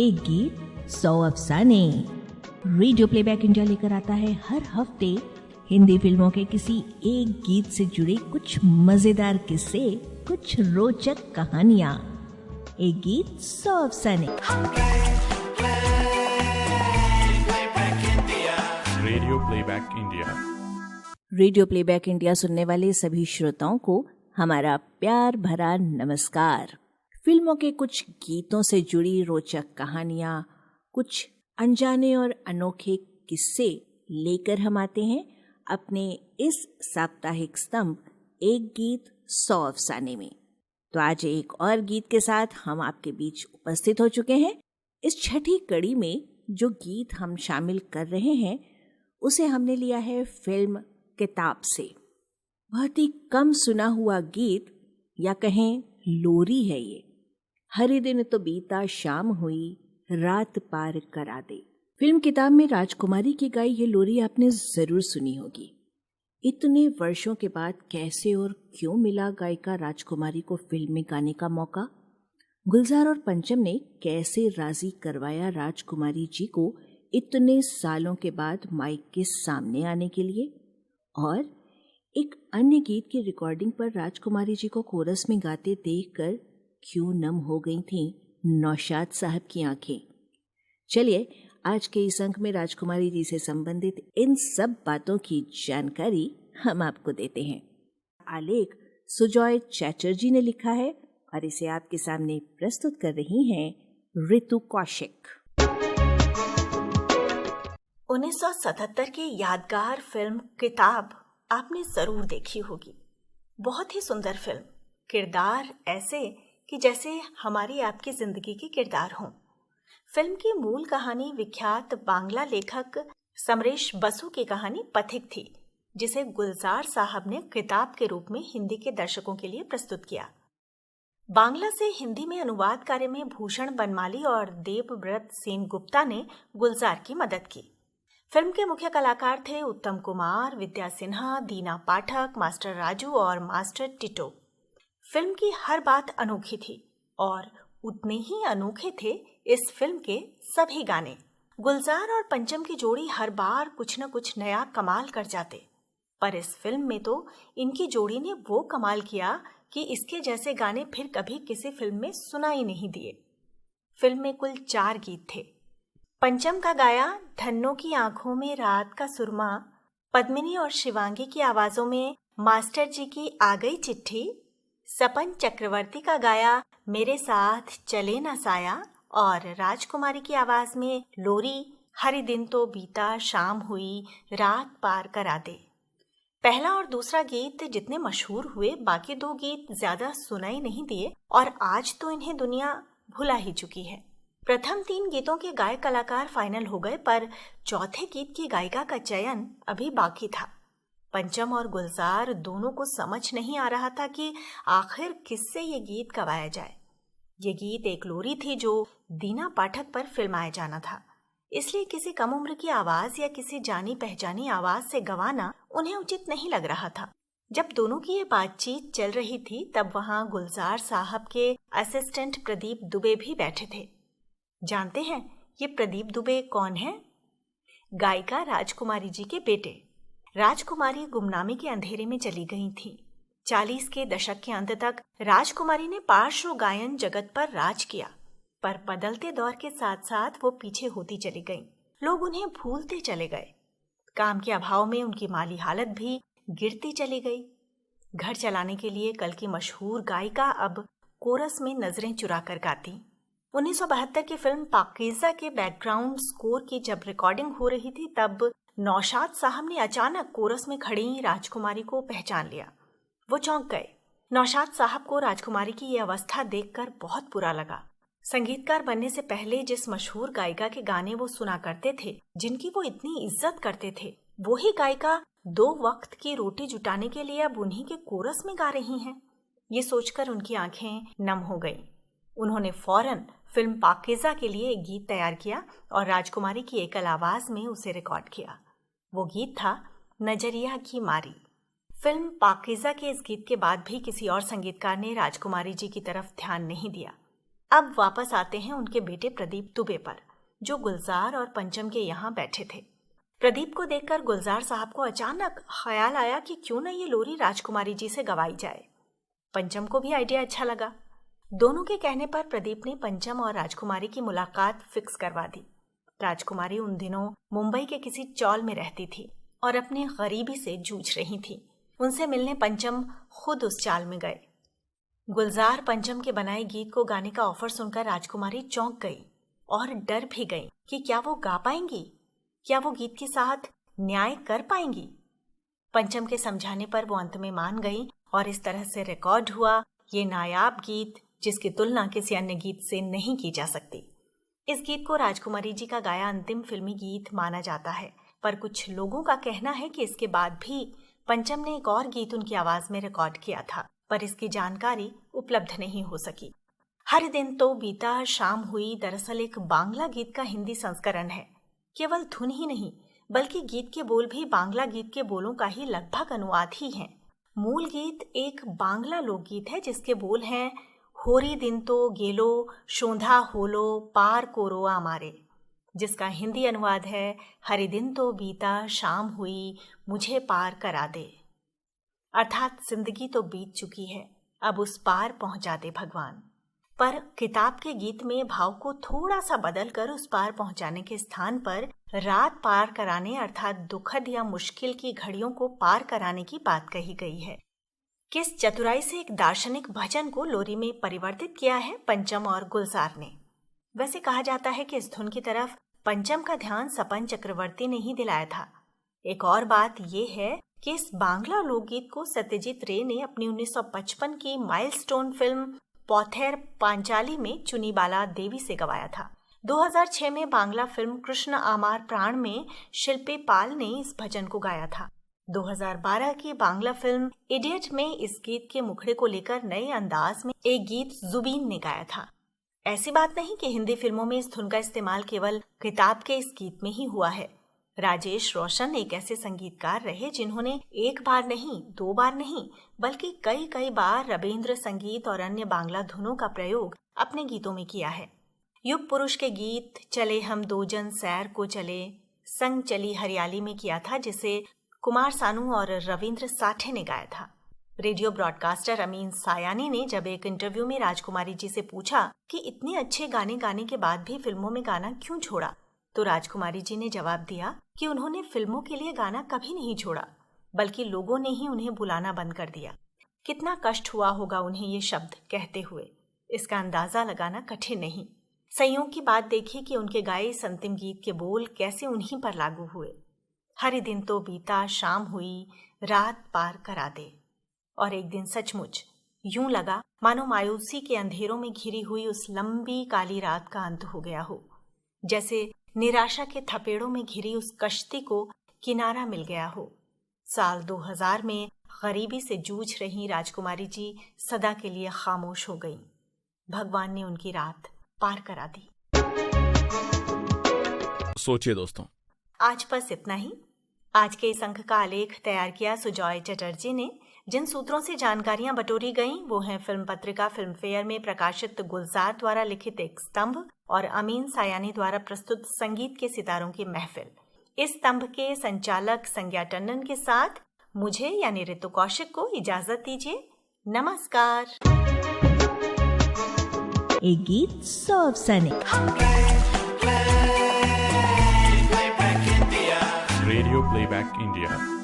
एक गीत 100 अफसाने। रेडियो प्लेबैक इंडिया लेकर आता है हर हफ्ते हिंदी फिल्मों के किसी एक गीत से जुड़े कुछ मजेदार किस्से, कुछ रोचक कहानियां। एक गीत 100 अफसाने। Radio playback India. Radio playback India सुनने वाले सभी श्रोताओं को हमारा प्यार भरा नमस्कार। फिल्मों के कुछ गीतों से जुड़ी रोचक कहानियां, कुछ अनजाने और अनोखे किस्से लेकर हम आते हैं अपने इस साप्ताहिक स्तंभ एक गीत 100 अफसाने में। तो आज एक और गीत के साथ हम आपके बीच उपस्थित हो चुके हैं। इस छठी कड़ी में जो गीत हम शामिल कर रहे हैं उसे हमने लिया है फिल्म किताब से। बहुत ही कम सुना हुआ गीत या कहें लोरी है ये। हर दिन तो बीता शाम हुई, रात पार करा दे। फिल्म किताब में राजकुमारी की गाई ये लोरी आपने जरूर सुनी होगी। इतने वर्षों के बाद कैसे और क्यों मिला गायिका राजकुमारी को फिल्म में गाने का मौका? गुलजार और पंचम ने कैसे राजी करवाया राजकुमारी जी को इतने सालों के बाद माइक के सामने आने के लिए? और एक अन्य गीत की रिकॉर्डिंग पर राजकुमारी जी को कोरस में गाते देखकर क्यों नम हो गई थीं नौशाद साहब की आंखें? चलिए आज के इस अंक में राजकुमारी जी से संबंधित इन सब बातों की जानकारी हम आपको देते हैं। आलेख सुजॉय चैटर्जी ने लिखा है और इसे आपके सामने प्रस्तुत कर रही हैं ऋतु कौशिक। 1977 की यादगार फिल्म किताब आपने जरूर देखी होगी। बहुत ही सुंदर फिल्म, किरदार ऐसे कि जैसे हमारी आपकी जिंदगी के किरदार हों। फिल्म की मूल कहानी विख्यात बांग्ला लेखक समरेश बसु की कहानी पथिक थी, जिसे गुलजार साहब ने किताब के रूप में हिंदी के दर्शकों के लिए प्रस्तुत किया। बांग्ला से हिंदी में अनुवाद कार्य में भूषण बनमाली और देवव्रत सेनगुप्ता ने गुलजार की मदद की। फिल्म के मुख्य कलाकार थे उत्तम कुमार, विद्या सिन्हा, दीना पाठक, मास्टर राजू और मास्टर टिटो। फिल्म की हर बात अनोखी थी और उतने ही अनोखे थे इस फिल्म के सभी गाने। गुलजार और पंचम की जोड़ी हर बार कुछ न कुछ नया कमाल कर जाते, पर इस फिल्म में तो इनकी जोड़ी ने वो कमाल किया कि इसके जैसे गाने फिर कभी किसी फिल्म में सुनाई नहीं दिए। फिल्म में कुल 4 गीत थे। पंचम का गाया धन्नो की आंखों में रात का सुरमा, पद्मिनी और शिवांगी की आवाजों में मास्टर जी की आ गई चिट्ठी, सपन चक्रवर्ती का गाया मेरे साथ चले न साया और राजकुमारी की आवाज में लोरी हर दिन तो बीता शाम हुई, रात पार करा दे। पहला और दूसरा गीत जितने मशहूर हुए, बाकी 2 गीत ज्यादा सुनाई नहीं दिए और आज तो इन्हें दुनिया भुला ही चुकी है। प्रथम 3 गीतों के गायक कलाकार फाइनल हो गए, पर चौथे गीत की गायिका का चयन अभी बाकी था। पंचम और गुलजार दोनों को समझ नहीं आ रहा था कि आखिर किससे ये गीत गवाया जाए। ये गीत एक लोरी थी जो दीना पाठक पर फिल्माया जाना था, इसलिए किसी कम उम्र की आवाज या किसी जानी पहचानी आवाज से गवाना उन्हें उचित नहीं लग रहा था। जब दोनों की ये बातचीत चल रही थी तब वहां गुलजार साहब के असिस्टेंट प्रदीप दुबे भी बैठे थे। जानते हैं ये प्रदीप दुबे कौन है? गायिका राजकुमारी जी के बेटे। राजकुमारी गुमनामी के अंधेरे में चली गई थी। 40 के दशक के अंत तक राजकुमारी ने पार्श्व गायन जगत पर राज किया, पर बदलते दौर के साथ साथ वो पीछे होती चली गईं। लोग उन्हें भूलते चले गए। काम के अभाव में उनकी माली हालत भी गिरती चली गई। घर चलाने के लिए कल की मशहूर गायिका अब कोरस में नजरें चुरा कर गाती। 1972 की फिल्म पाकीज़ा के बैकग्राउंड स्कोर की जब रिकॉर्डिंग हो रही थी तब नौशाद साहब ने अचानक कोरस में खड़ी राजकुमारी को पहचान लिया। वो चौंक गए। नौशाद साहब को राजकुमारी की ये अवस्था देखकर बहुत बुरा लगा। संगीतकार बनने से पहले जिस मशहूर गायिका के गाने वो सुना करते थे, जिनकी वो इतनी इज्जत करते थे, वो ही गायिका 2 वक्त की रोटी जुटाने के लिए अब उन्हीं के कोरस में गा रही हैं। ये सोचकर उनकी आंखें नम हो गईं। उन्होंने फौरन फिल्म पाकीज़ा के लिए एक गीत तैयार किया और राजकुमारी की एकल आवाज में उसे रिकॉर्ड किया। वो गीत था नजरिया की मारी। फिल्म पाकीज़ा के इस गीत के बाद भी किसी और संगीतकार ने राजकुमारी जी की तरफ ध्यान नहीं दिया। अब वापस आते हैं उनके बेटे प्रदीप दुबे पर, जो गुलजार और पंचम के यहाँ बैठे थे। प्रदीप को देखकर गुलजार साहब को अचानक ख्याल आया कि क्यों न ये लोरी राजकुमारी जी से गवाई जाए। पंचम को भी आइडिया अच्छा लगा। दोनों के कहने पर प्रदीप ने पंचम और राजकुमारी की मुलाकात फिक्स करवा दी। राजकुमारी उन दिनों मुंबई के किसी चौल में रहती थी और अपनी गरीबी से जूझ रही थी। उनसे मिलने पंचम खुद उस चाल में गए। गुलजार पंचम के बनाए गीत को गाने का ऑफर सुनकर राजकुमारी चौंक गई और डर भी गई कि क्या वो गा पाएंगी, क्या वो गीत के साथ न्याय कर पाएंगी। पंचम के समझाने पर वो अंत में मान गई और इस तरह से रिकॉर्ड हुआ ये नायाब गीत, जिसकी तुलना किसी अन्य गीत से नहीं की जा सकती। इस गीत को राजकुमारी जी का गाया अंतिम फिल्मी गीत माना जाता है, पर कुछ लोगों का कहना है कि इसके बाद भी पंचम ने एक और गीत उनकी आवाज में रिकॉर्ड किया था, पर इसकी जानकारी उपलब्ध नहीं हो सकी। हर दिन तो बीता शाम हुई दरअसल एक बांग्ला गीत का हिंदी संस्करण है। केवल धुन ही नहीं बल्कि गीत के बोल भी बांग्ला गीत के बोलों का ही लगभग अनुवाद ही है। मूल गीत एक बांग्ला लोकगीत है जिसके बोल हैं, होरी दिन तो गेलो शोंधा होलो पार कोरो आमारे, जिसका हिंदी अनुवाद है, हरि दिन तो बीता शाम हुई मुझे पार करा दे। अर्थात जिंदगी तो बीत चुकी है, अब उस पार पहुंचा दे भगवान। पर किताब के गीत में भाव को थोड़ा सा बदल कर उस पार पहुंचाने के स्थान पर रात पार कराने अर्थात दुखद या मुश्किल की घड़ियों को पार कराने की बात कही गई है। किस चतुराई से एक दार्शनिक भजन को लोरी में परिवर्तित किया है पंचम और गुलजार ने। वैसे कहा जाता है कि इस धुन की तरफ पंचम का ध्यान सपन चक्रवर्ती ने ही दिलाया था। एक और बात यह है कि इस बांग्ला लोकगीत को सत्यजीत रे ने अपनी 1955 की माइलस्टोन फिल्म पौथेर पांचाली में चुनीबाला देवी से गवाया था। 2006 में बांग्ला फिल्म कृष्ण आमार प्राण में शिल्पी पाल ने इस भजन को गाया था। 2012 की बांग्ला फिल्म इडियट में इस गीत के मुखड़े को लेकर नए अंदाज में एक गीत जुबीन ने गाया था। ऐसी बात नहीं कि हिंदी फिल्मों में इस धुन का इस्तेमाल केवल किताब के इस गीत में ही हुआ है। राजेश रोशन एक ऐसे संगीतकार रहे जिन्होंने एक बार नहीं, दो बार नहीं, बल्कि कई बार रबींद्र संगीत और अन्य बांग्ला धुनों का प्रयोग अपने गीतों में किया है। युग पुरुष के गीत चले हम दो जन सैर को चले, संग चली हरियाली में किया था, जिसे कुमार सानू और रविंद्र साठे ने गाया था। रेडियो ब्रॉडकास्टर अमीन सायानी ने जब एक इंटरव्यू में राजकुमारी जी से पूछा कि इतने अच्छे गाने गाने के बाद भी फिल्मों में गाना क्यों छोड़ा, तो राजकुमारी जी ने जवाब दिया कि उन्होंने फिल्मों के लिए गाना कभी नहीं छोड़ा, बल्कि लोगों ने ही उन्हें बुलाना बंद कर दिया। कितना कष्ट हुआ होगा उन्हें ये शब्द कहते हुए, इसका अंदाजा लगाना कठिन नहीं। संयोग की बात देखिए कि उनके गाए इस अंतिम गीत के बोल कैसे उन्हीं पर लागू हुए। हर दिन तो बीता शाम हुई रात पार करा दे। और एक दिन सचमुच यूं लगा मानो मायूसी के अंधेरों में घिरी हुई उस लंबी काली रात का अंत हो गया हो, जैसे निराशा के थपेड़ों में घिरी उस कश्ती को किनारा मिल गया हो। साल 2000 में गरीबी से जूझ रही राजकुमारी जी सदा के लिए खामोश हो गईं। भगवान ने उनकी रात पार करा दी। सोचिए दोस्तों, आज बस इतना ही। आज के इस अंक का आलेख तैयार किया सुजॉय चटर्जी ने। जिन सूत्रों से जानकारियां बटोरी गईं वो हैं फिल्म पत्रिका फिल्म फेयर में प्रकाशित गुलजार द्वारा लिखित एक स्तंभ और अमीन सायानी द्वारा प्रस्तुत संगीत के सितारों की महफिल। इस स्तंभ के संचालक संज्ञा टंडन के साथ मुझे यानी ऋतु कौशिक को इजाजत दीजिए। नमस्कार। एक गीत 100 अफसाने। Radio playback India.